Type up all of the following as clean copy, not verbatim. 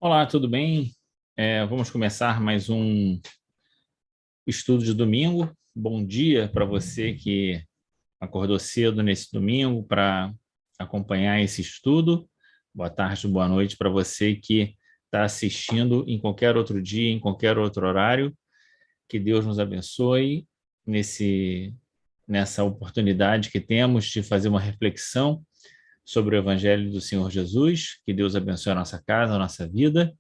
Olá, tudo bem? Vamos começar mais um estudo de domingo. Bom dia para você que acordou cedo nesse domingo para acompanhar esse estudo. Boa tarde, boa noite para você que está assistindo em qualquer outro dia, em qualquer outro horário. Que Deus nos abençoe nessa oportunidade que temos de fazer uma reflexão sobre o Evangelho do Senhor Jesus. Que Deus abençoe a nossa casa, a nossa vida.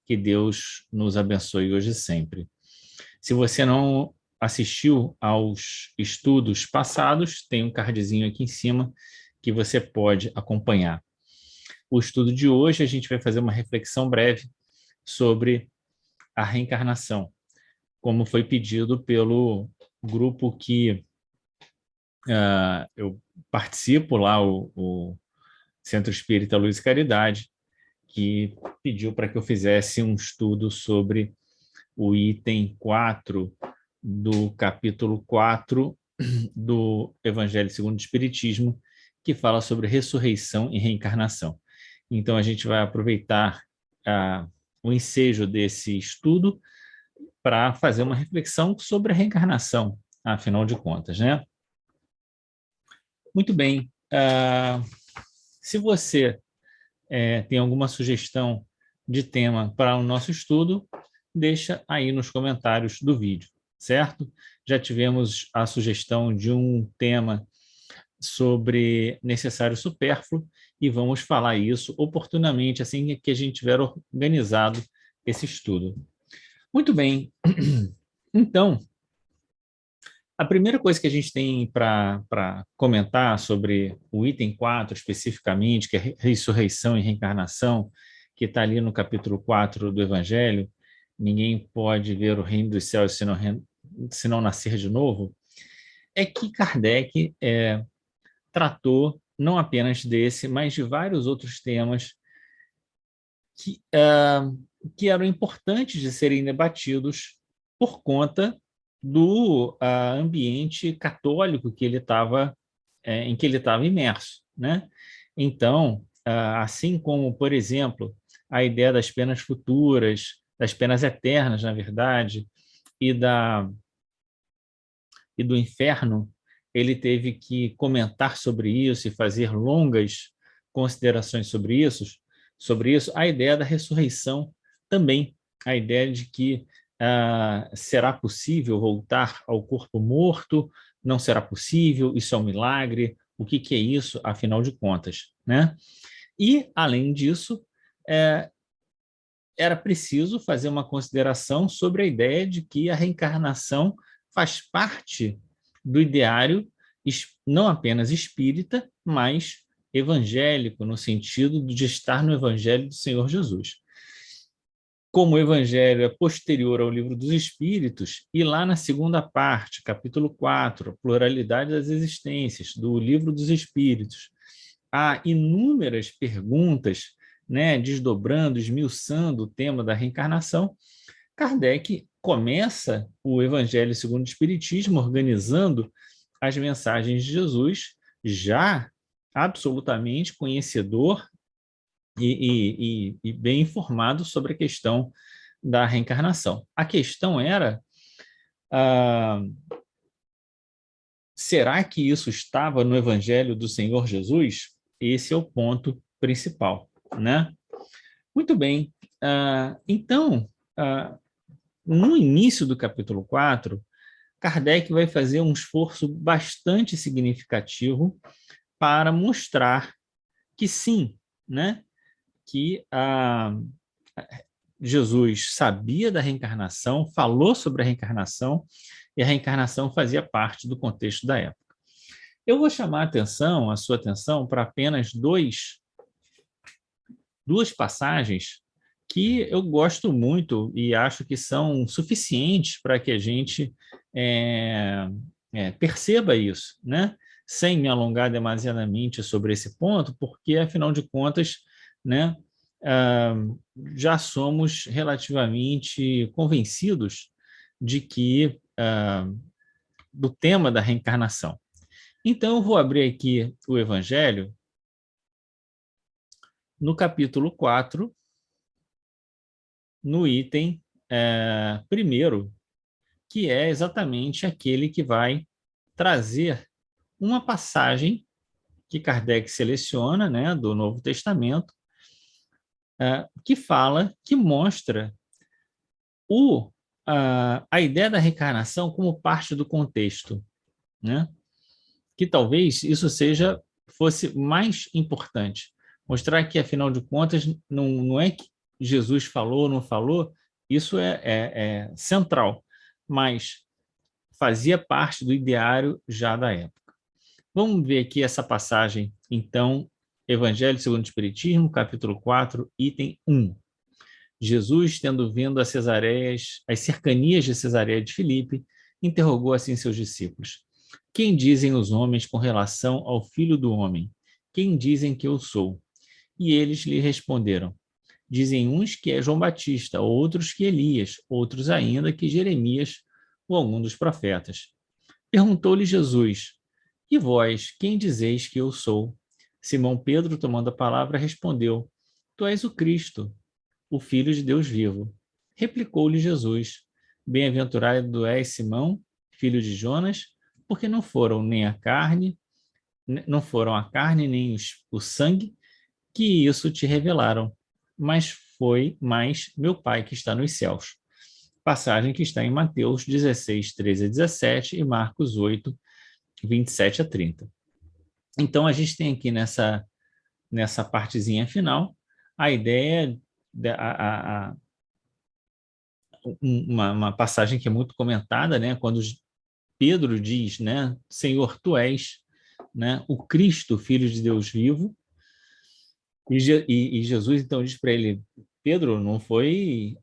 Que Deus nos abençoe hoje e sempre. Se você não assistiu aos estudos passados, tem um cardzinho aqui em cima que você pode acompanhar. O estudo de hoje, a gente vai fazer uma reflexão breve sobre a reencarnação, como foi pedido pelo grupo que eu participo lá, o Centro Espírita Luz e Caridade, que pediu para que eu fizesse um estudo sobre o item 4 do capítulo 4 do Evangelho segundo o Espiritismo, que fala sobre ressurreição e reencarnação. Então, a gente vai aproveitar o ensejo desse estudo para fazer uma reflexão sobre a reencarnação, afinal de contas, né? Muito bem. Se você tem alguma sugestão de tema para o nosso estudo, deixa aí nos comentários do vídeo, certo? Já tivemos a sugestão de um tema sobre necessário e supérfluo e vamos falar isso oportunamente assim que a gente tiver organizado esse estudo. Muito bem. Então, a primeira coisa que a gente tem para comentar sobre o item 4 especificamente, que é ressurreição e reencarnação, que está ali no capítulo 4 do Evangelho, ninguém pode ver o reino dos céus se não nascer de novo, é que Kardec tratou não apenas desse, mas de vários outros temas que, que eram importantes de serem debatidos por conta do ambiente católico que ele estava em que ele estava imerso, né? Então, assim como, por exemplo, a ideia das penas futuras, das penas eternas, na verdade, e e do inferno, ele teve que comentar sobre isso e fazer longas considerações sobre isso, a ideia da ressurreição também, a ideia de que será possível voltar ao corpo morto, não será possível, isso é um milagre, o que é isso, afinal de contas, né? E, além disso, é, era preciso fazer uma consideração sobre a ideia de que a reencarnação faz parte do ideário não apenas espírita, mas evangélico, no sentido de estar no Evangelho do Senhor Jesus. Como o Evangelho é posterior ao Livro dos Espíritos, e lá na segunda parte, capítulo 4, Pluralidade das Existências, do Livro dos Espíritos, há inúmeras perguntas, né, desdobrando, esmiuçando o tema da reencarnação. Kardec começa o Evangelho segundo o Espiritismo organizando as mensagens de Jesus, já absolutamente conhecedor e bem informado sobre a questão da reencarnação. A questão era, ah, será que isso estava no Evangelho do Senhor Jesus? Esse é o ponto principal, né? Muito bem. Então, no início do capítulo 4, Kardec vai fazer um esforço bastante significativo para mostrar que sim, né, que Jesus sabia da reencarnação, falou sobre a reencarnação, e a reencarnação fazia parte do contexto da época. Eu vou chamar a sua atenção, para apenas duas passagens que eu gosto muito e acho que são suficientes para que a gente perceba isso, né? Sem me alongar demasiadamente sobre esse ponto, porque, afinal de contas, né, ah, já somos relativamente convencidos de que do tema da reencarnação. Então, eu vou abrir aqui o Evangelho no capítulo 4, no item primeiro, que é exatamente aquele que vai trazer uma passagem que Kardec seleciona, né, do Novo Testamento, que fala, que mostra a ideia da reencarnação como parte do contexto, né? Que talvez isso fosse mais importante. Mostrar que, afinal de contas, não é que Jesus falou ou não falou, isso é central, mas fazia parte do ideário já da época. Vamos ver aqui essa passagem, então, Evangelho segundo o Espiritismo, capítulo 4, item 1. Jesus, tendo vindo a Cesareias, as cercanias de Cesareia de Filipe, interrogou assim seus discípulos: quem dizem os homens com relação ao Filho do Homem? Quem dizem que eu sou? E eles lhe responderam: dizem uns que é João Batista, outros que Elias, outros ainda que Jeremias ou algum dos profetas. Perguntou-lhe Jesus: e vós, quem dizeis que eu sou? Simão Pedro, tomando a palavra, respondeu: tu és o Cristo, o Filho de Deus vivo. Replicou-lhe Jesus: bem-aventurado és, Simão, filho de Jonas, porque não foram a carne nem o sangue que isso te revelaram, mas foi mais meu Pai que está nos céus. Passagem que está em Mateus 16, 13 a 17 e Marcos 8, 27 a 30. Então, a gente tem aqui nessa partezinha final a ideia, uma passagem que é muito comentada, né? Quando Pedro diz, né, Senhor, tu és, né, o Cristo, Filho de Deus vivo, e Jesus então diz para ele: Pedro, não foi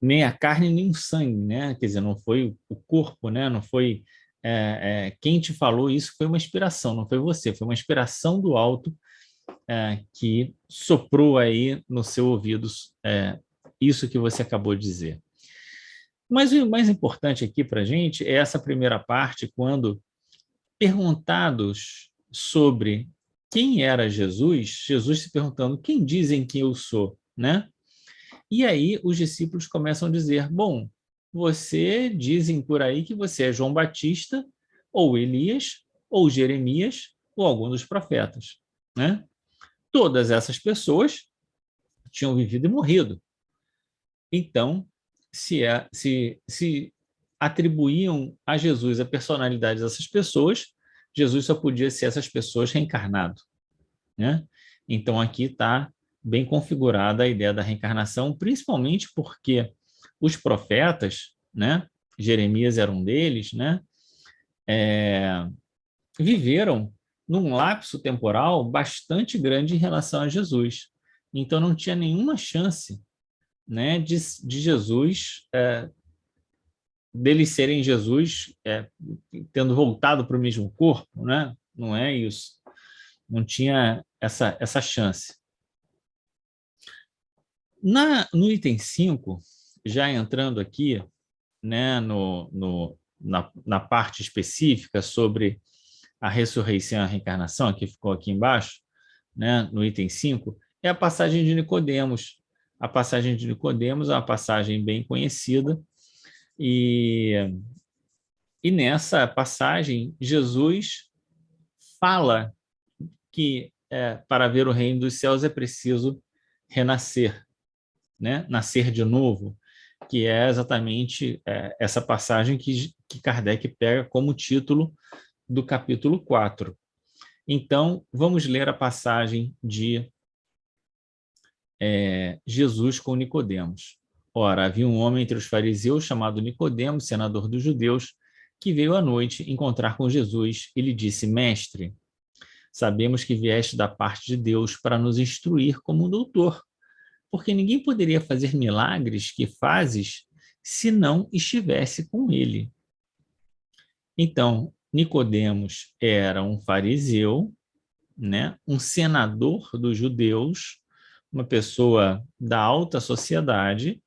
nem a carne nem o sangue, né? Quer dizer, não foi o corpo, né? Não foi quem te falou isso, foi uma inspiração, não foi você, foi uma inspiração do alto que soprou aí no seu ouvido isso que você acabou de dizer. Mas o mais importante aqui para a gente é essa primeira parte, quando perguntados sobre quem era Jesus, Jesus se perguntando: quem dizem que eu sou, né? E aí os discípulos começam a dizer: bom, você dizem por aí que você é João Batista, ou Elias, ou Jeremias, ou algum dos profetas, né? Todas essas pessoas tinham vivido e morrido. Então, se atribuíam a Jesus a personalidade dessas pessoas, Jesus só podia ser essas pessoas reencarnado, né? Então, aqui está bem configurada a ideia da reencarnação, principalmente porque os profetas, né? Jeremias era um deles, né? Viveram num lapso temporal bastante grande em relação a Jesus. Então, não tinha nenhuma chance, né, de Jesus, deles serem Jesus tendo voltado para o mesmo corpo, né? Não é isso. Não tinha essa chance. No item 5, já entrando aqui, né, na parte específica sobre a ressurreição e a reencarnação, que ficou aqui embaixo, né, no item 5, é a passagem de Nicodemos. A passagem de Nicodemos é uma passagem bem conhecida, e nessa passagem, Jesus fala que para ver o reino dos céus é preciso renascer, né? Nascer de novo, que é exatamente essa passagem que Kardec pega como título do capítulo 4. Então, vamos ler a passagem de Jesus com Nicodemos. Ora, havia um homem entre os fariseus chamado Nicodemos, senador dos judeus, que veio à noite encontrar com Jesus e lhe disse: Mestre, sabemos que vieste da parte de Deus para nos instruir como um doutor, porque ninguém poderia fazer milagres que fazes se não estivesse com ele. Então, Nicodemos era um fariseu, né, um senador dos judeus, uma pessoa da alta sociedade,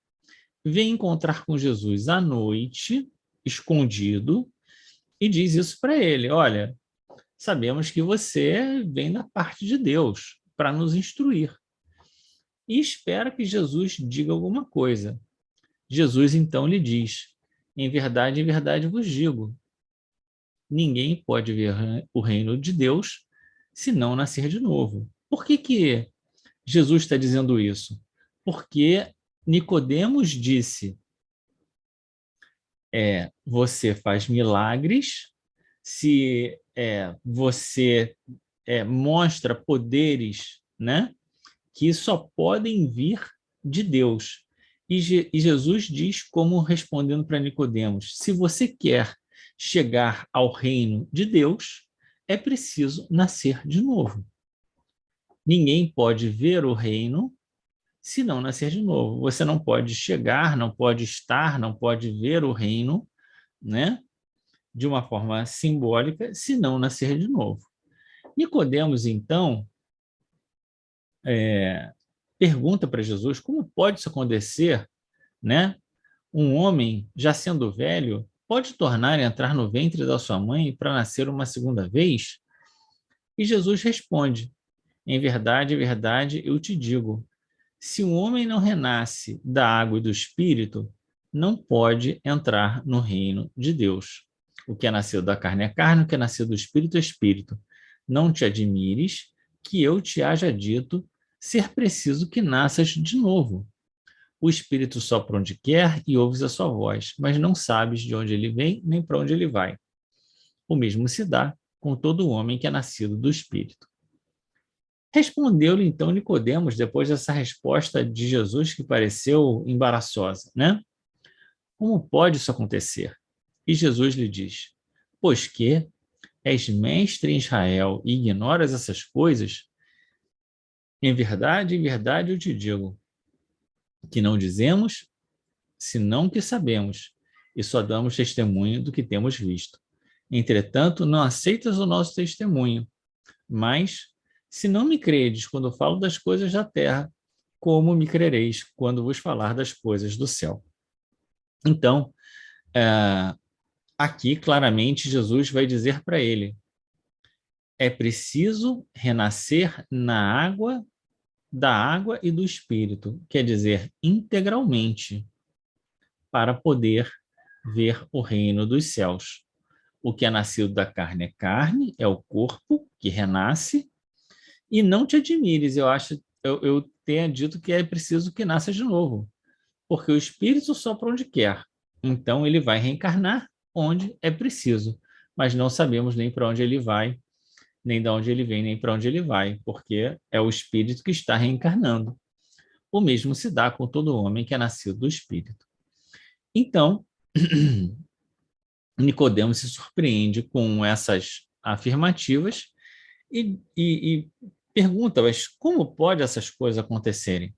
vem encontrar com Jesus à noite, escondido, e diz isso para ele: olha, sabemos que você vem da parte de Deus para nos instruir. e espera que Jesus diga alguma coisa. Jesus então lhe diz: em verdade vos digo, ninguém pode ver o reino de Deus se não nascer de novo. Por que Jesus está dizendo isso? Porque Nicodemos disse: você faz milagres, se você mostra poderes, né, que só podem vir de Deus. E Jesus diz, como respondendo para Nicodemos: se você quer chegar ao reino de Deus, é preciso nascer de novo. Ninguém pode ver o reino se não nascer de novo. Você não pode chegar, não pode estar, não pode ver o reino, né, de uma forma simbólica, se não nascer de novo. Nicodemos, então, pergunta para Jesus como pode isso acontecer, né? Um homem, já sendo velho, pode tornar a entrar no ventre da sua mãe para nascer uma segunda vez? E Jesus responde: em verdade, eu te digo, se um homem não renasce da água e do espírito, não pode entrar no reino de Deus. O que é nascido da carne é carne, o que é nascido do espírito é espírito. Não te admires que eu te haja dito ser preciso que nasças de novo. O espírito sopra onde quer e ouves a sua voz, mas não sabes de onde ele vem nem para onde ele vai. O mesmo se dá com todo homem que é nascido do espírito. Respondeu-lhe então Nicodemos, depois dessa resposta de Jesus que pareceu embaraçosa, né? Como pode isso acontecer? E Jesus lhe diz: pois que és mestre em Israel e ignoras essas coisas? Em verdade eu te digo, que não dizemos, senão que sabemos, e só damos testemunho do que temos visto. Entretanto, não aceitas o nosso testemunho, mas, se não me credes quando falo das coisas da terra, como me crereis quando vos falar das coisas do céu? Então, aqui claramente Jesus vai dizer para ele: é preciso renascer da água e do espírito, quer dizer, integralmente, para poder ver o reino dos céus. O que é nascido da carne é carne, é o corpo que renasce, e não te admires, eu tenha dito que é preciso que nasça de novo, porque o espírito sopra onde quer, então ele vai reencarnar onde é preciso, mas não sabemos nem para onde ele vai, nem de onde ele vem, nem para onde ele vai, porque é o espírito que está reencarnando. O mesmo se dá com todo homem que é nascido do espírito. Então, Nicodemos se surpreende com essas afirmativas e pergunta: mas como pode essas coisas acontecerem?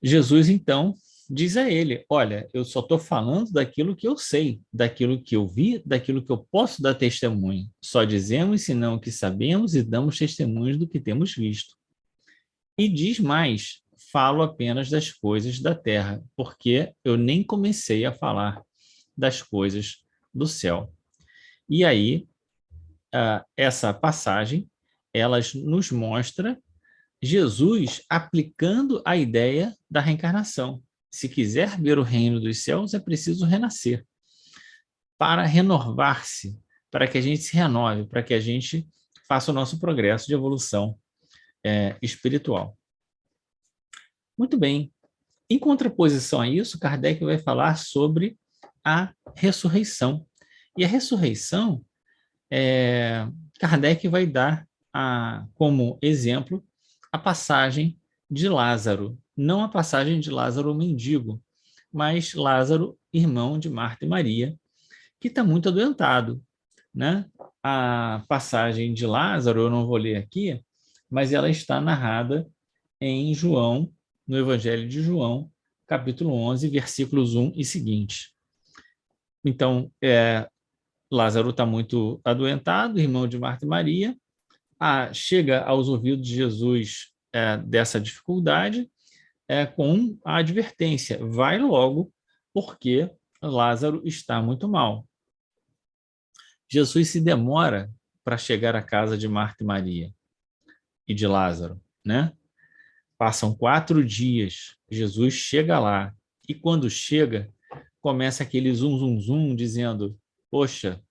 Jesus, então, diz a ele: olha, eu só estou falando daquilo que eu sei, daquilo que eu vi, daquilo que eu posso dar testemunho. Só dizemos, senão, o que sabemos e damos testemunhos do que temos visto. E diz mais: falo apenas das coisas da terra, porque eu nem comecei a falar das coisas do céu. E aí, essa passagem, ela nos mostra Jesus aplicando a ideia da reencarnação. Se quiser ver o reino dos céus, é preciso renascer, para renovar-se, para que a gente se renove, para que a gente faça o nosso progresso de evolução espiritual. Muito bem. Em contraposição a isso, Kardec vai falar sobre a ressurreição. E a ressurreição, Kardec vai dar como exemplo a passagem de Lázaro. Não a passagem de Lázaro mendigo, mas Lázaro, irmão de Marta e Maria, que está muito adoentado, né? A passagem de Lázaro, eu não vou ler aqui, mas ela está narrada em João, no Evangelho de João, capítulo 11, versículos 1 e seguinte. Então, Lázaro está muito adoentado, irmão de Marta e Maria, chega aos ouvidos de Jesus dessa dificuldade com a advertência: vai logo, porque Lázaro está muito mal. Jesus se demora para chegar à casa de Marta e Maria e de Lázaro, né? Passam 4 dias, Jesus chega lá, e quando chega, começa aquele zum, zum, zum, dizendo, poxa,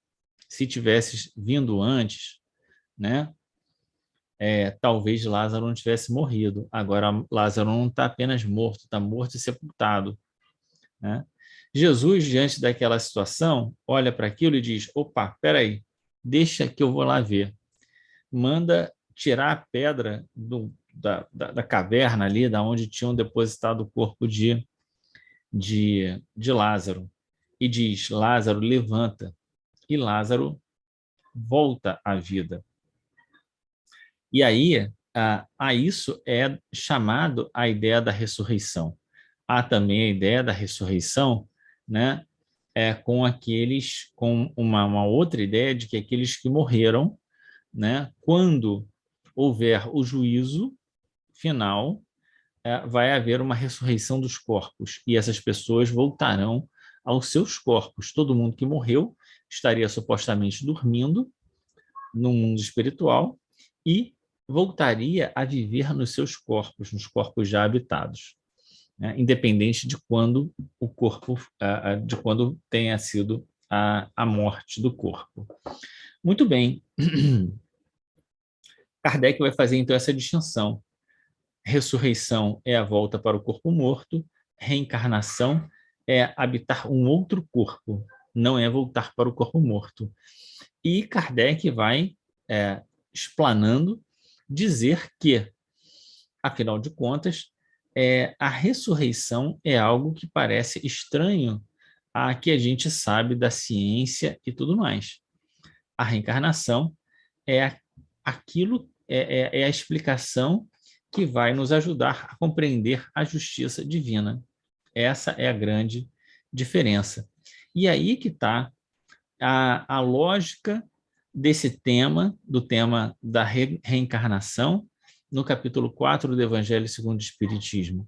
se tivesses vindo antes, né? Talvez Lázaro não tivesse morrido. Agora, Lázaro não está apenas morto, está morto e sepultado, né? Jesus, diante daquela situação, olha para aquilo e diz, opa, peraí, deixa que eu vou lá ver. Manda tirar a pedra da caverna ali, da onde tinham depositado o corpo de Lázaro, e diz, Lázaro, levanta. E Lázaro volta à vida. E aí, a isso é chamado a ideia da ressurreição. Há também a ideia da ressurreição, né, com uma outra ideia de que aqueles que morreram, né, quando houver o juízo final, vai haver uma ressurreição dos corpos, e essas pessoas voltarão aos seus corpos. Todo mundo que morreu estaria supostamente dormindo no mundo espiritual e voltaria a viver nos seus corpos, nos corpos já habitados, né? Independente de quando o corpo, de quando tenha sido a morte do corpo. Muito bem. Kardec vai fazer então essa distinção. Ressurreição é a volta para o corpo morto, reencarnação é habitar um outro corpo, não é voltar para o corpo morto. E Kardec vai explanando, dizer que, afinal de contas, a ressurreição é algo que parece estranho a que a gente sabe da ciência e tudo mais. A reencarnação é aquilo, é a explicação que vai nos ajudar a compreender a justiça divina. Essa é a grande diferença. E aí que está a lógica desse tema, do tema da reencarnação, no capítulo 4 do Evangelho segundo o Espiritismo.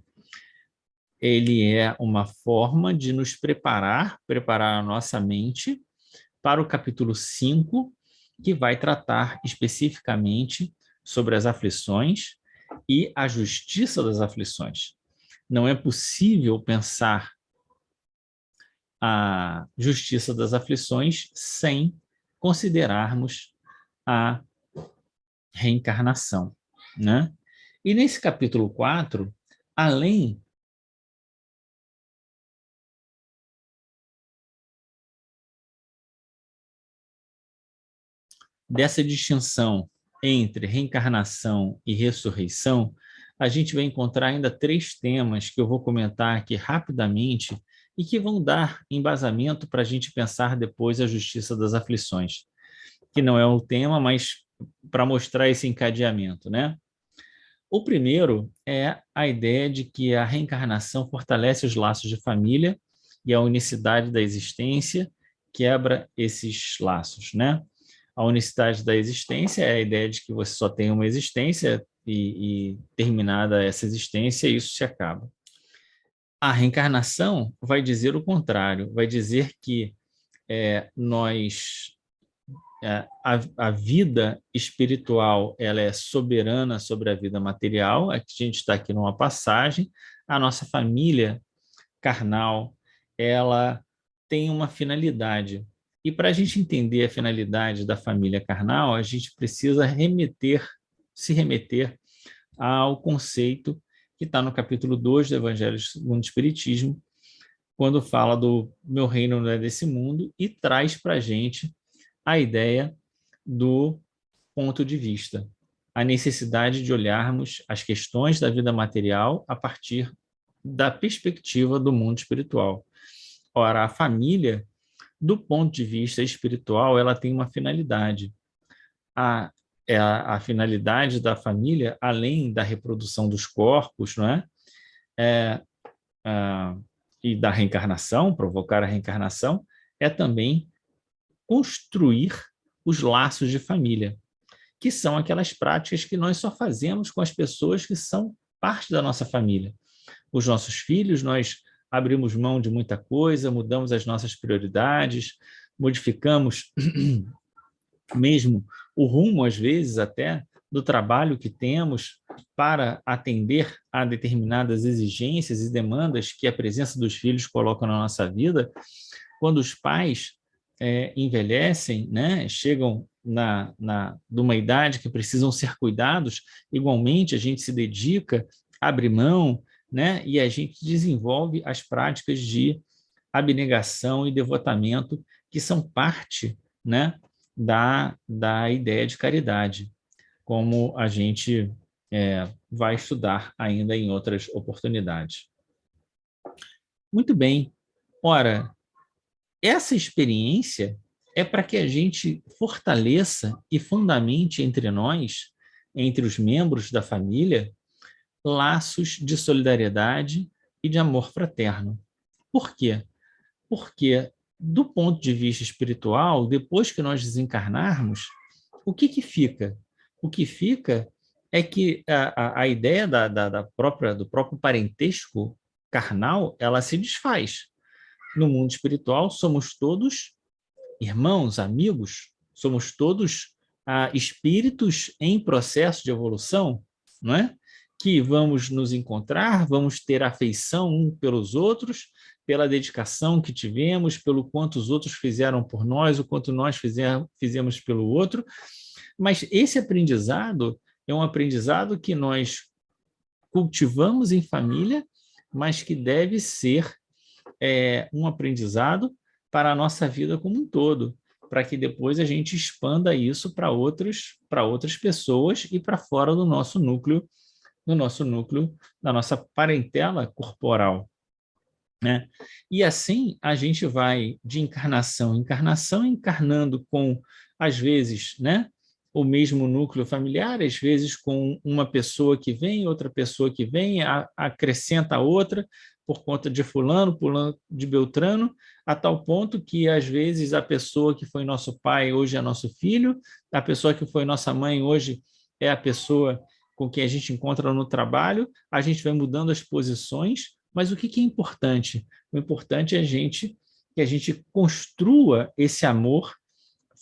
Ele é uma forma de nos preparar a nossa mente para o capítulo 5, que vai tratar especificamente sobre as aflições e a justiça das aflições. Não é possível pensar a justiça das aflições sem considerarmos a reencarnação, né? E nesse capítulo 4, além dessa distinção entre reencarnação e ressurreição, a gente vai encontrar ainda 3 temas que eu vou comentar aqui rapidamente e que vão dar embasamento para a gente pensar depois a justiça das aflições, que não é o tema, mas para mostrar esse encadeamento, né? O primeiro é a ideia de que a reencarnação fortalece os laços de família e a unicidade da existência quebra esses laços, né? A unicidade da existência é a ideia de que você só tem uma existência e terminada essa existência, isso se acaba. A reencarnação vai dizer o contrário, vai dizer que a vida espiritual ela é soberana sobre a vida material. A gente está aqui numa passagem. A nossa família carnal ela tem uma finalidade. E para a gente entender a finalidade da família carnal, a gente precisa se remeter ao conceito que está no capítulo 2 do Evangelho segundo o Espiritismo, quando fala do meu reino não é desse mundo e traz para a gente a ideia do ponto de vista, a necessidade de olharmos as questões da vida material a partir da perspectiva do mundo espiritual. Ora, a família, do ponto de vista espiritual, ela tem uma finalidade. A finalidade da família, além da reprodução dos corpos, não é? E da reencarnação, provocar a reencarnação, é também construir os laços de família, que são aquelas práticas que nós só fazemos com as pessoas que são parte da nossa família. Os nossos filhos, nós abrimos mão de muita coisa, mudamos as nossas prioridades, modificamos mesmo o rumo, às vezes, até do trabalho que temos para atender a determinadas exigências e demandas que a presença dos filhos coloca na nossa vida, quando os pais envelhecem, né, chegam numa idade que precisam ser cuidados, igualmente a gente se dedica, abre mão, né, e a gente desenvolve as práticas de abnegação e devotamento que são parte, né, da ideia de caridade, como a gente vai estudar ainda em outras oportunidades. Muito bem. Ora, essa experiência é para que a gente fortaleça e fundamente entre nós, entre os membros da família, laços de solidariedade e de amor fraterno. Por quê? Porque, do ponto de vista espiritual, depois que nós desencarnarmos, o que fica? O que fica é que a ideia do próprio parentesco carnal, ela se desfaz. No mundo espiritual, somos todos irmãos, amigos, somos todos espíritos em processo de evolução, não é? Que vamos nos encontrar, vamos ter afeição uns pelos outros, pela dedicação que tivemos, pelo quanto os outros fizeram por nós, o quanto nós fizemos pelo outro. Mas esse aprendizado é um aprendizado que nós cultivamos em família, mas que deve ser um aprendizado para a nossa vida como um todo, para que depois a gente expanda isso para outras pessoas e para fora do nosso núcleo, da nossa parentela corporal, né? E assim a gente vai de encarnação em encarnação, encarnando com, às vezes, né, o mesmo núcleo familiar, às vezes com uma pessoa que vem, outra pessoa que vem, acrescenta outra, por conta de fulano, de Beltrano, a tal ponto que, às vezes, a pessoa que foi nosso pai hoje é nosso filho, a pessoa que foi nossa mãe hoje é a pessoa com quem a gente encontra no trabalho, a gente vai mudando as posições, mas o que é importante? O importante é que a gente construa esse amor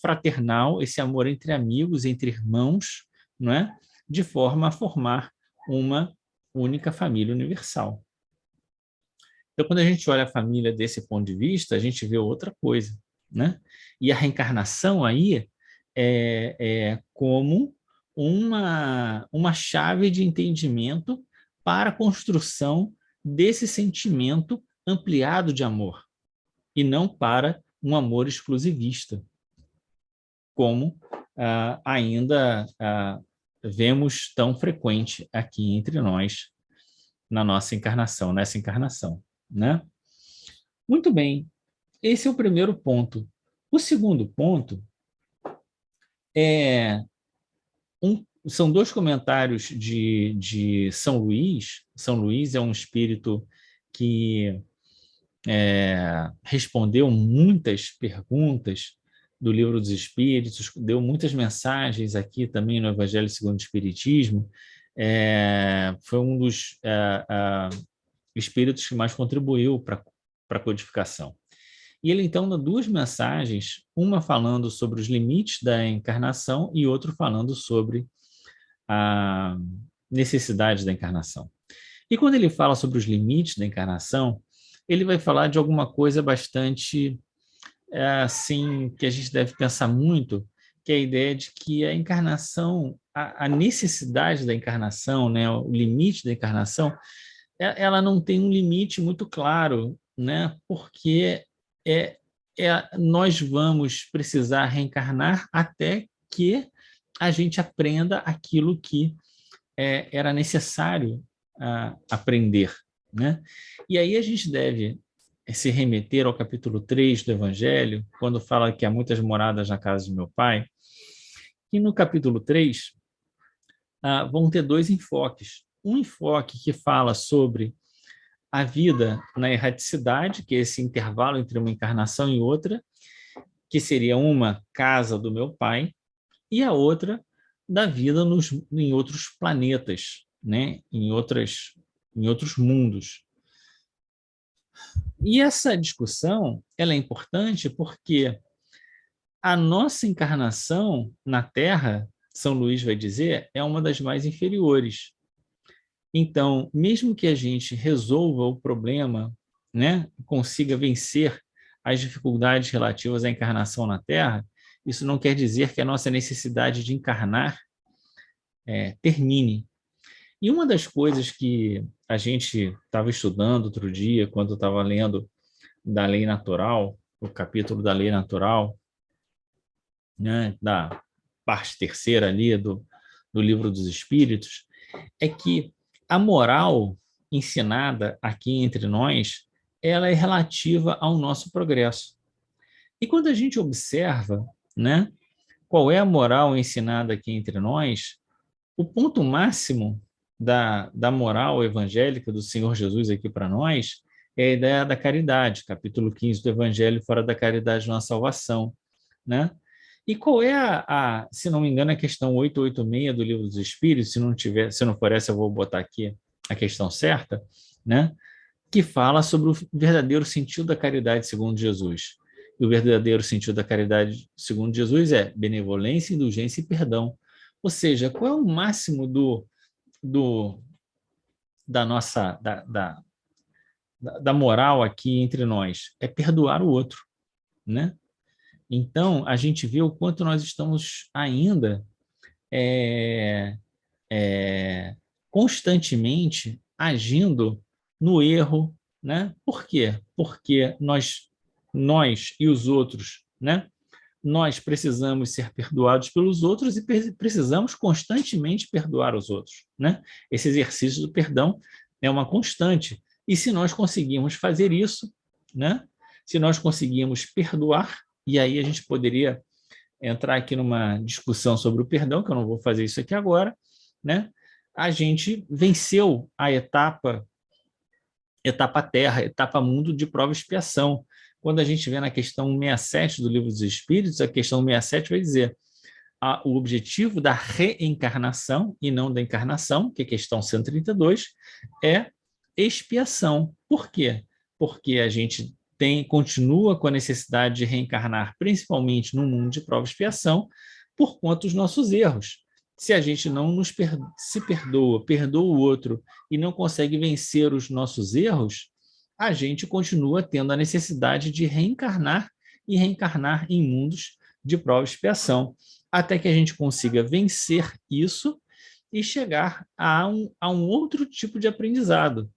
fraternal, esse amor entre amigos, entre irmãos, não é? De forma a formar uma única família universal. Então, quando a gente olha a família desse ponto de vista, a gente vê outra coisa, né? E a reencarnação aí é como uma chave de entendimento para a construção desse sentimento ampliado de amor, e não para um amor exclusivista, como ainda vemos tão frequente aqui entre nós nessa encarnação, né? Muito bem, esse é o primeiro ponto. O segundo ponto são dois comentários de São Luís. São Luís é um espírito que respondeu muitas perguntas do Livro dos Espíritos, deu muitas mensagens aqui também no Evangelho segundo o Espiritismo, foi um dos espíritos que mais contribuiu para a codificação. E ele, então, dá duas mensagens, uma falando sobre os limites da encarnação e outra falando sobre a necessidade da encarnação. E quando ele fala sobre os limites da encarnação, ele vai falar de alguma coisa bastante, assim, que a gente deve pensar muito, que é a ideia de que a encarnação, a necessidade da encarnação, né, o limite da encarnação, ela não tem um limite muito claro, né, porque nós vamos precisar reencarnar até que a gente aprenda aquilo que era necessário aprender, né? E aí a gente deve se remeter ao capítulo 3 do Evangelho, quando fala que há muitas moradas na casa de meu pai, e no capítulo 3 vão ter dois enfoques. Um enfoque que fala sobre a vida na erraticidade, que é esse intervalo entre uma encarnação e outra, que seria uma casa do meu pai, e a outra da vida em outros planetas, né? em outros mundos. E essa discussão ela é importante porque a nossa encarnação na Terra, São Luís vai dizer, é uma das mais inferiores, Então, mesmo que a gente resolva o problema, né, consiga vencer as dificuldades relativas à encarnação na Terra, isso não quer dizer que a nossa necessidade de encarnar termine. E uma das coisas que a gente estava estudando outro dia, quando estava lendo da lei natural, o capítulo da lei natural, né, da parte terceira ali do livro dos Espíritos, é que a moral ensinada aqui entre nós, ela é relativa ao nosso progresso. E quando a gente observa, né, qual é a moral ensinada aqui entre nós, o ponto máximo da moral evangélica do Senhor Jesus aqui para nós é a ideia da caridade, capítulo 15 do Evangelho, fora da caridade não há salvação, né? E qual é se não me engano, a questão 886 do Livro dos Espíritos, se não for essa, eu vou botar aqui a questão certa, né? Que fala sobre o verdadeiro sentido da caridade segundo Jesus. E o verdadeiro sentido da caridade segundo Jesus é benevolência, indulgência e perdão. Ou seja, qual é o máximo do, da nossa da moral aqui entre nós? É perdoar o outro, né? Então, a gente vê o quanto nós estamos ainda é, constantemente agindo no erro, né? Por quê? Porque nós e os outros, né? Nós precisamos ser perdoados pelos outros e precisamos constantemente perdoar os outros, né? Esse exercício do perdão é uma constante. E se nós conseguimos fazer isso, né? Se nós conseguimos perdoar, e aí a gente poderia entrar aqui numa discussão sobre o perdão, que eu não vou fazer isso aqui agora, né? A gente venceu a etapa terra, etapa mundo de prova e expiação. Quando a gente vê na questão 167 do Livro dos Espíritos, a questão 167 vai dizer o objetivo da reencarnação e não da encarnação, que é a questão 132, é expiação. Por quê? Porque a gente continua com a necessidade de reencarnar, principalmente no mundo de prova e expiação, por conta dos nossos erros. Se a gente não se perdoa o outro e não consegue vencer os nossos erros, a gente continua tendo a necessidade de reencarnar e reencarnar em mundos de prova e expiação, até que a gente consiga vencer isso e chegar a um outro tipo de aprendizado.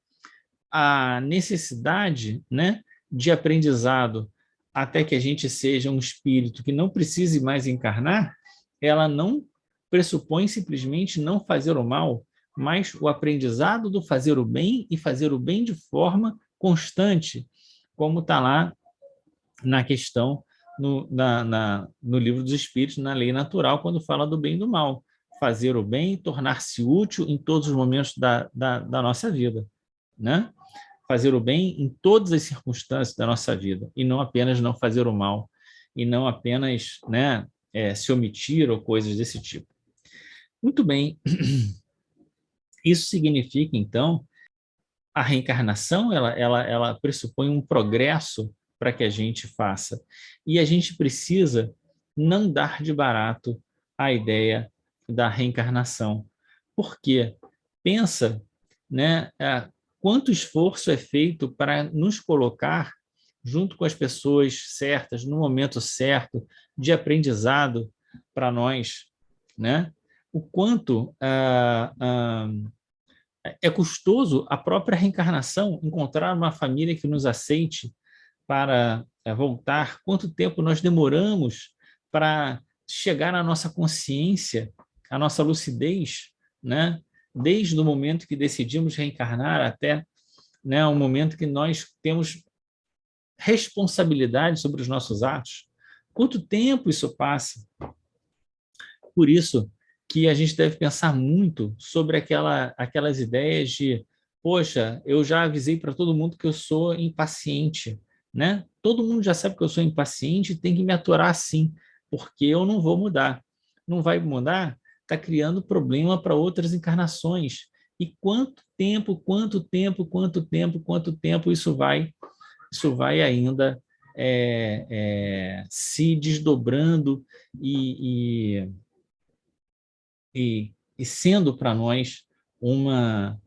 A necessidade, né, de aprendizado até que a gente seja um espírito que não precise mais encarnar, ela não pressupõe simplesmente não fazer o mal, mas o aprendizado do fazer o bem e fazer o bem de forma constante, como está lá na questão no Livro dos Espíritos, na lei natural, quando fala do bem e do mal. Fazer o bem, tornar-se útil em todos os momentos da nossa vida, né? Fazer o bem em todas as circunstâncias da nossa vida, e não apenas não fazer o mal, e não apenas, né, se omitir ou coisas desse tipo. Muito bem, isso significa, então, a reencarnação ela pressupõe um progresso para que a gente faça. E a gente precisa não dar de barato a ideia da reencarnação. Porque pensa, né, quanto esforço é feito para nos colocar junto com as pessoas certas, no momento certo, de aprendizado para nós, né? O quanto é custoso a própria reencarnação, encontrar uma família que nos aceite para voltar, quanto tempo nós demoramos para chegar à nossa consciência, à nossa lucidez, né? Desde o momento que decidimos reencarnar até, né, o momento que nós temos responsabilidade sobre os nossos atos. Quanto tempo isso passa? Por isso que a gente deve pensar muito sobre aquelas ideias de, poxa, eu já avisei para todo mundo que eu sou impaciente, né? Todo mundo já sabe que eu sou impaciente e tem que me aturar assim, porque eu não vou mudar. Não vai mudar? Está criando problema para outras encarnações. E quanto tempo isso vai ainda se desdobrando e sendo para nós uma,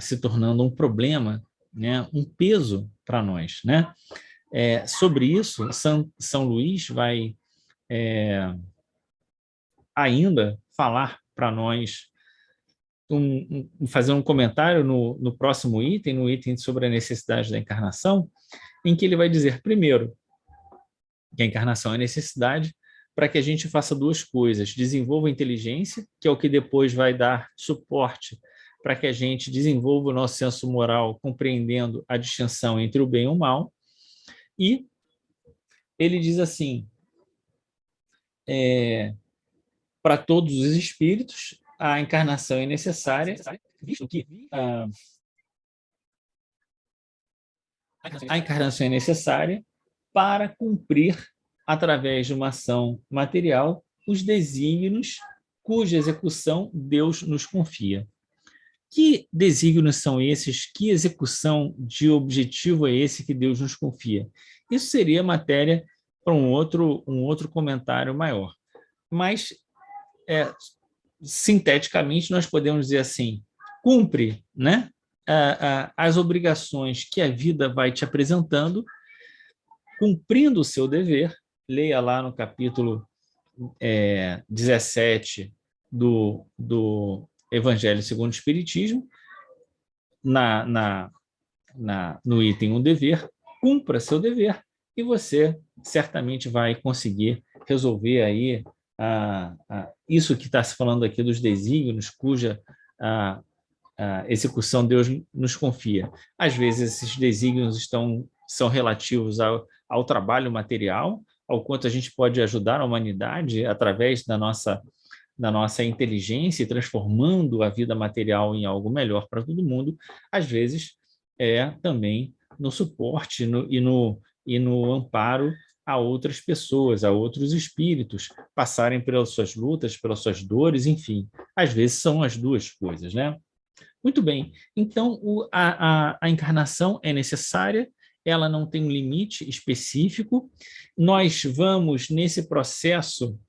se tornando um problema, né, um peso para nós, né? Sobre isso, São Luís vai ainda falar para nós, fazer um comentário no próximo item, no item sobre a necessidade da encarnação, em que ele vai dizer, primeiro, que a encarnação é necessidade para que a gente faça duas coisas: desenvolva a inteligência, que é o que depois vai dar suporte para que a gente desenvolva o nosso senso moral, compreendendo a distinção entre o bem e o mal. E ele diz assim, para todos os espíritos, a encarnação é necessária, visto que a encarnação é necessária para cumprir, através de uma ação material, os desígnios cuja execução Deus nos confia. Que desígnios são esses? Que execução de objetivo é esse que Deus nos confia? Isso seria matéria para um outro comentário maior. Mas, sinteticamente, nós podemos dizer assim, cumpre, né, as obrigações que a vida vai te apresentando, cumprindo o seu dever. Leia lá no capítulo 17 do Evangelho segundo o Espiritismo, no item um dever, cumpra seu dever e você certamente vai conseguir resolver aí isso que está se falando aqui dos desígnios, cuja execução Deus nos confia. Às vezes esses desígnios são relativos ao trabalho material, ao quanto a gente pode ajudar a humanidade através da nossa inteligência, transformando a vida material em algo melhor para todo mundo. Às vezes também no suporte e no amparo a outras pessoas, a outros espíritos, passarem pelas suas lutas, pelas suas dores, enfim. Às vezes são as duas coisas, né? Muito bem. Então, a encarnação é necessária, ela não tem um limite específico. Nós vamos, nesse processo,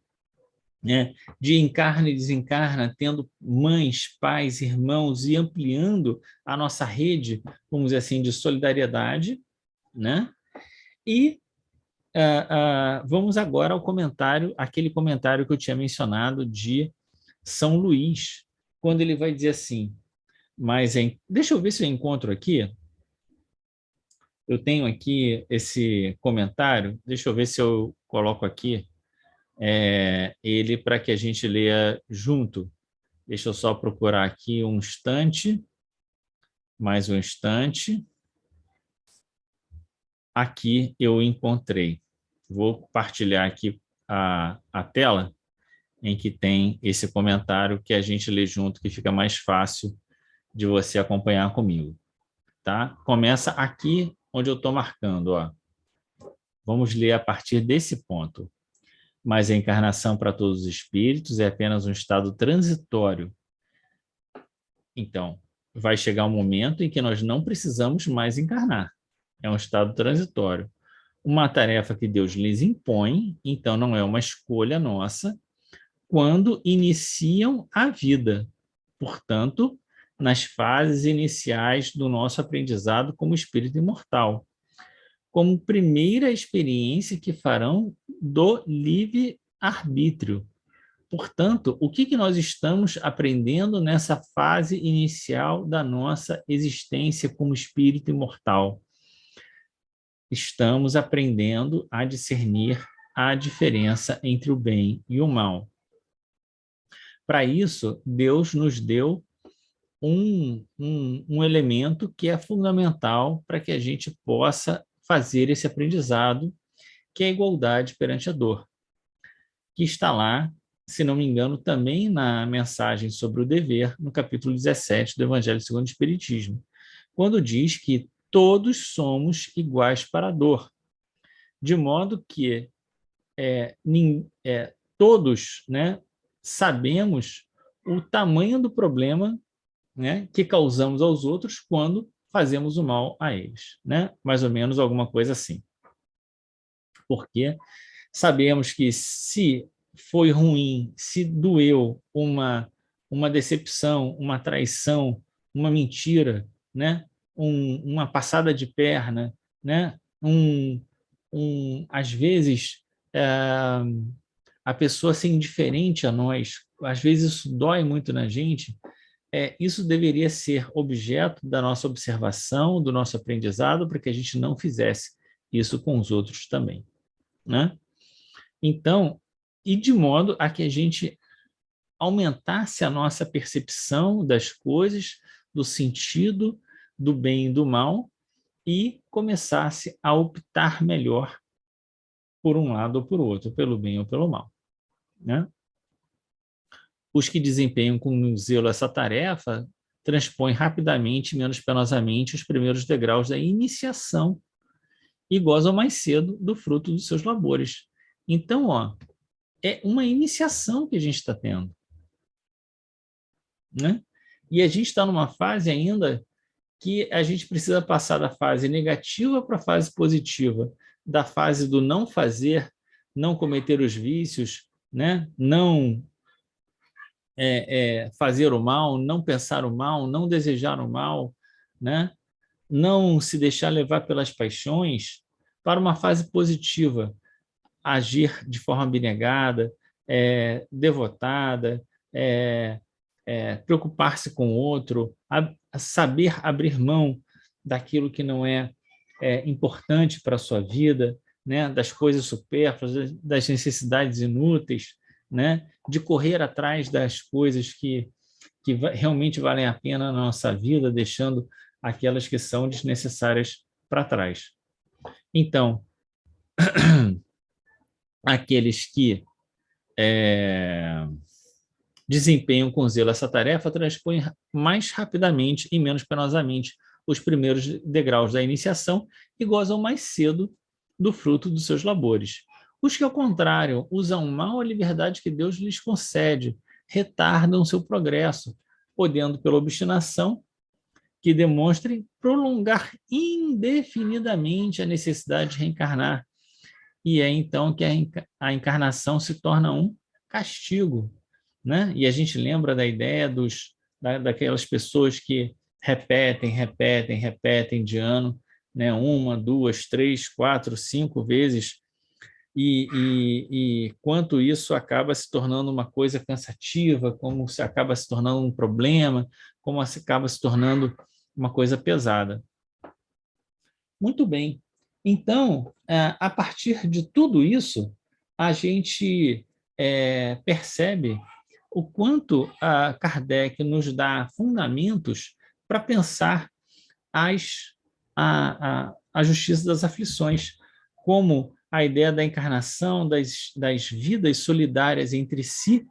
né, de encarna e desencarna, tendo mães, pais, irmãos e ampliando a nossa rede, vamos dizer assim, de solidariedade, né? E vamos agora ao comentário, aquele comentário que eu tinha mencionado de São Luís, quando ele vai dizer assim, deixa eu ver se eu encontro aqui, eu tenho aqui esse comentário, deixa eu ver se eu coloco aqui ele para que a gente leia junto. Deixa eu só procurar aqui um instante, mais um instante. Aqui eu encontrei. Vou compartilhar aqui a tela em que tem esse comentário que a gente lê junto, que fica mais fácil de você acompanhar comigo. Tá? Começa aqui onde eu estou marcando. Ó. Vamos ler a partir desse ponto. Mas a encarnação para todos os espíritos é apenas um estado transitório. Então, vai chegar um momento em que nós não precisamos mais encarnar. É um estado transitório. Uma tarefa que Deus lhes impõe, então não é uma escolha nossa, quando iniciam a vida. Portanto, nas fases iniciais do nosso aprendizado como espírito imortal, como primeira experiência que farão do livre-arbítrio. Portanto, o que nós estamos aprendendo nessa fase inicial da nossa existência como espírito imortal? Estamos aprendendo a discernir a diferença entre o bem e o mal. Para isso, Deus nos deu um elemento que é fundamental para que a gente possa fazer esse aprendizado, que é a igualdade perante a dor, que está lá, se não me engano, também na mensagem sobre o dever, no capítulo 17 do Evangelho segundo o Espiritismo, quando diz que todos somos iguais para a dor, de modo que todos, né, sabemos o tamanho do problema, né, que causamos aos outros quando fazemos o mal a eles, né? Mais ou menos alguma coisa assim. Porque sabemos que se foi ruim, se doeu uma decepção, uma traição, uma mentira, né? Uma passada de perna, né? Às vezes, a pessoa ser indiferente a nós, às vezes isso dói muito na gente, isso deveria ser objeto da nossa observação, do nosso aprendizado, para que a gente não fizesse isso com os outros também, né? Então, e de modo a que a gente aumentasse a nossa percepção das coisas, do sentido, do bem e do mal, e começasse a optar melhor por um lado ou por outro, pelo bem ou pelo mal, né? Os que desempenham com zelo essa tarefa transpõem rapidamente e menos penosamente os primeiros degraus da iniciação e gozam mais cedo do fruto dos seus labores. Então, é uma iniciação que a gente está tendo, né? E a gente está numa fase ainda que a gente precisa passar da fase negativa para a fase positiva, da fase do não fazer, não cometer os vícios, né? Não fazer o mal, não pensar o mal, não desejar o mal, né? Não se deixar levar pelas paixões, para uma fase positiva, agir de forma abnegada, devotada, preocupar-se com o outro, saber abrir mão daquilo que não é importante para a sua vida, né? Das coisas supérfluas, das necessidades inúteis, né? De correr atrás das coisas que realmente valem a pena na nossa vida, deixando aquelas que são desnecessárias para trás. Então, aqueles que desempenham com zelo essa tarefa transpõem mais rapidamente e menos penosamente os primeiros degraus da iniciação e gozam mais cedo do fruto dos seus labores. Os que, ao contrário, usam mal a liberdade que Deus lhes concede, retardam seu progresso, podendo, pela obstinação, que demonstrem prolongar indefinidamente a necessidade de reencarnar. E é então que a encarnação se torna um castigo, né? E a gente lembra da ideia daquelas pessoas que repetem de ano, né? 1, 2, 3, 4, 5 vezes, e quanto isso acaba se tornando uma coisa cansativa, como se acaba se tornando um problema, como se acaba se tornando uma coisa pesada. Muito bem. Então, a partir de tudo isso, a gente percebe o quanto a Kardec nos dá fundamentos para pensar a justiça das aflições, como a ideia da encarnação, das vidas solidárias entre si,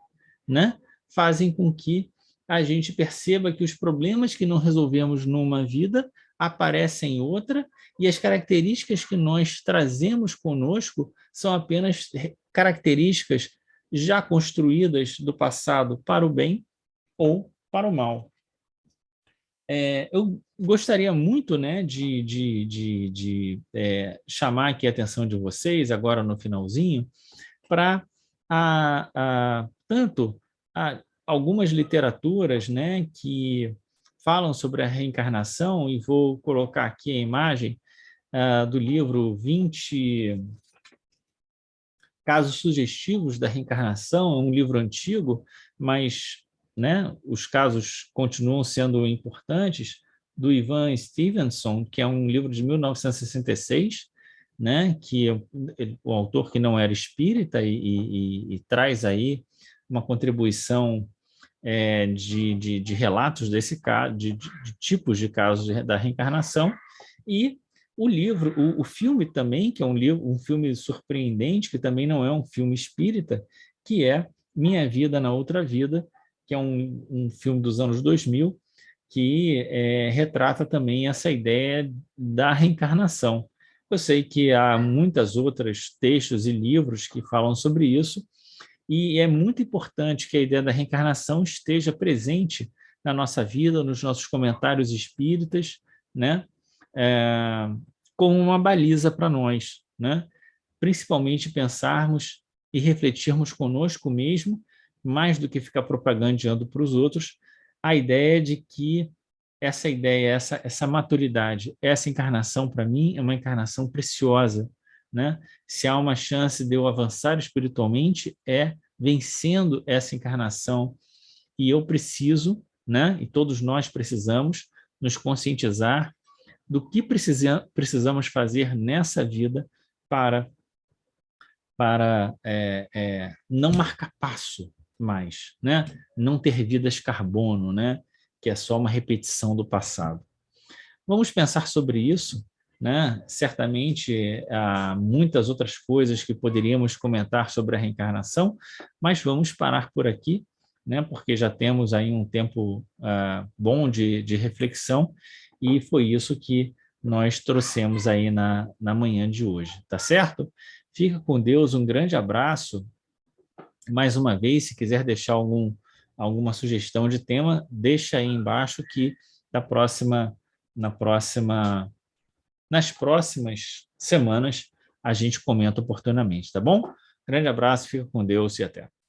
né, fazem com que a gente perceba que os problemas que não resolvemos numa vida aparecem em outra, e as características que nós trazemos conosco são apenas características já construídas do passado para o bem ou para o mal. Eu gostaria muito, né, de chamar aqui a atenção de vocês, agora no finalzinho, para tanto algumas literaturas, né, que falam sobre a reencarnação, e vou colocar aqui a imagem do livro 20 Casos Sugestivos da Reencarnação, é um livro antigo, mas, né, os casos continuam sendo importantes, do Ivan Stevenson, que é um livro de 1966, né, que o autor que não era espírita e traz aí uma contribuição de relatos desse caso, de tipos de casos da reencarnação, e o livro, o filme também, que é um filme surpreendente, que também não é um filme espírita, que é Minha Vida na Outra Vida, que é um filme dos anos 2000, que retrata também essa ideia da reencarnação. Eu sei que há muitas outras textos e livros que falam sobre isso, e é muito importante que a ideia da reencarnação esteja presente na nossa vida, nos nossos comentários espíritas, né? Como uma baliza para nós, né? Principalmente pensarmos e refletirmos conosco mesmo, mais do que ficar propagandando para os outros, a ideia de que essa ideia, essa maturidade, essa encarnação, para mim, é uma encarnação preciosa, né? Se há uma chance de eu avançar espiritualmente, é vencendo essa encarnação. E eu preciso, né? E todos nós precisamos nos conscientizar do que precisamos fazer nessa vida para não marcar passo mais, né? Não ter vidas carbono, né? Que é só uma repetição do passado. Vamos pensar sobre isso, né? Certamente há muitas outras coisas que poderíamos comentar sobre a reencarnação, mas vamos parar por aqui, né? Porque já temos aí um tempo bom de reflexão e foi isso que nós trouxemos aí na manhã de hoje, tá certo? Fica com Deus, um grande abraço. Mais uma vez, se quiser deixar alguma sugestão de tema, deixa aí embaixo que da próxima, na próxima, nas próximas semanas a gente comenta oportunamente, tá bom? Grande abraço, fica com Deus e até.